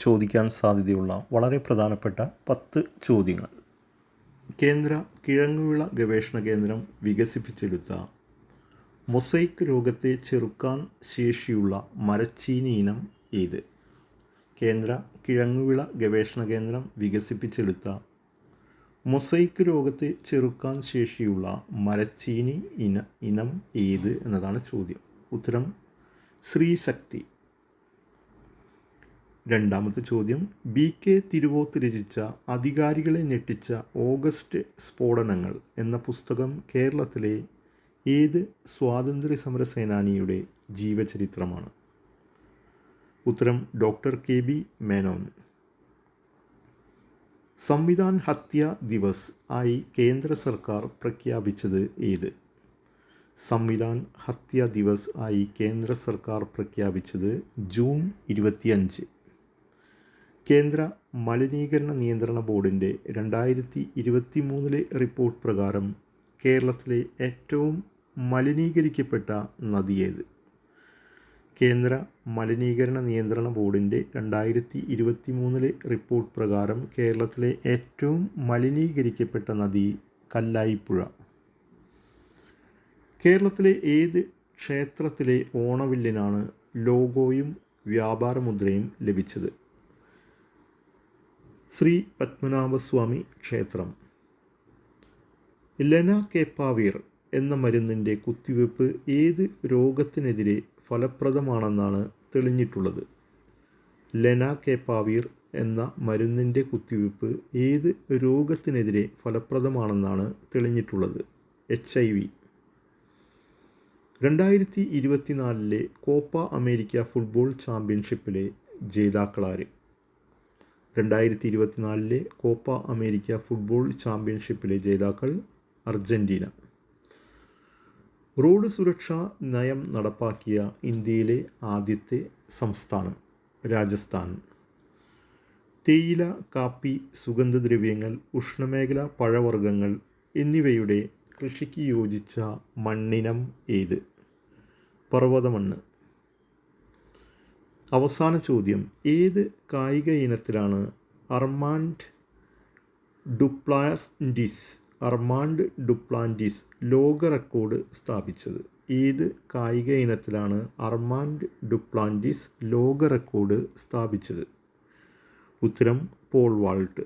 ചോദിക്കാൻ സാധ്യതയുള്ള വളരെ പ്രധാനപ്പെട്ട 10 ചോദ്യങ്ങൾ. കേന്ദ്ര കിഴങ്ങുവിള ഗവേഷണ കേന്ദ്രം വികസിപ്പിച്ചെടുത്ത മൊസൈക്ക് രോഗത്തെ ചെറുക്കാൻ ശേഷിയുള്ള മരച്ചീനി ഇനം ഏത്? കേന്ദ്ര കിഴങ്ങുവിള ഗവേഷണ കേന്ദ്രം വികസിപ്പിച്ചെടുത്ത മൊസൈക്ക് രോഗത്തെ ചെറുക്കാൻ ശേഷിയുള്ള മരച്ചീനി ഇനം ഏത് എന്നതാണ് ചോദ്യം. ഉത്തരം ശ്രീശക്തി. രണ്ടാമത്തെ ചോദ്യം, BK തിരുവോത്ത് രചിച്ച അധികാരികളെ ഞെട്ടിച്ച ഓഗസ്റ്റ് സ്ഫോടനങ്ങൾ എന്ന പുസ്തകം കേരളത്തിലെ ഏത് സ്വാതന്ത്ര്യ സമര സേനാനിയുടെ ജീവചരിത്രമാണ്? ഉത്തരം ഡോക്ടർ KB മേനോൻ. സംവിധാൻ ഹത്യാ ദിവസ് ആയി കേന്ദ്ര സർക്കാർ പ്രഖ്യാപിച്ചത് ഏത്? സംവിധാൻ ഹത്യാ ദിവസ് ആയി കേന്ദ്ര സർക്കാർ പ്രഖ്യാപിച്ചത് ജൂൺ 25. കേന്ദ്ര മലിനീകരണ നിയന്ത്രണ ബോർഡിൻ്റെ 2023 റിപ്പോർട്ട് പ്രകാരം കേരളത്തിലെ ഏറ്റവും മലിനീകരിക്കപ്പെട്ട നദി ഏത്? കേന്ദ്ര മലിനീകരണ നിയന്ത്രണ ബോർഡിൻ്റെ 2023 റിപ്പോർട്ട് പ്രകാരം കേരളത്തിലെ ഏറ്റവും മലിനീകരിക്കപ്പെട്ട നദി കല്ലായിപ്പുഴ. കേരളത്തിലെ ഏത് ക്ഷേത്രത്തിലെ ഓണവില്ലിനാണ് ലോഗോയും വ്യാപാരമുദ്രയും ലഭിച്ചത്? ശ്രീ പത്മനാഭസ്വാമി ക്ഷേത്രം. ലെനാകേപ്പാവീർ എന്ന മരുന്നിൻ്റെ കുത്തിവയ്പ്പ് ഏത് രോഗത്തിനെതിരെ ഫലപ്രദമാണെന്നാണ് തെളിഞ്ഞിട്ടുള്ളത്? ലെനാകേപ്പാവീർ എന്ന മരുന്നിൻ്റെ കുത്തിവയ്പ്പ് ഏത് രോഗത്തിനെതിരെ ഫലപ്രദമാണെന്നാണ് തെളിഞ്ഞിട്ടുള്ളത്? HIV. 2024 കോപ്പ അമേരിക്ക ഫുട്ബോൾ ചാമ്പ്യൻഷിപ്പിലെ ജേതാക്കളാര്? 2024 കോപ്പ അമേരിക്ക ഫുട്ബോൾ ചാമ്പ്യൻഷിപ്പിലെ ജേതാക്കൾ അർജൻറ്റീന. റോഡ് സുരക്ഷാ നയം നടപ്പാക്കിയ ഇന്ത്യയിലെ ആദ്യത്തെ സംസ്ഥാനം രാജസ്ഥാൻ. തേയില, കാപ്പി, സുഗന്ധദ്രവ്യങ്ങൾ, ഉഷ്ണമേഖലാ പഴവർഗ്ഗങ്ങൾ എന്നിവയുടെ കൃഷിക്ക് യോജിച്ച മണ്ണിനം ഏത്? പർവ്വതമണ്ണ്. അവസാന ചോദ്യം, ഏത് കായിക ഇനത്തിലാണ് അർമാൻഡ് ഡുപ്ലാൻറ്റിസ് ലോക റെക്കോർഡ് സ്ഥാപിച്ചത്? ഏത് കായിക ഇനത്തിലാണ് അർമാൻഡ് ഡുപ്ലാൻറ്റിസ് ലോക റെക്കോർഡ് സ്ഥാപിച്ചത്? ഉത്തരം പോൾ വാൾട്ട്.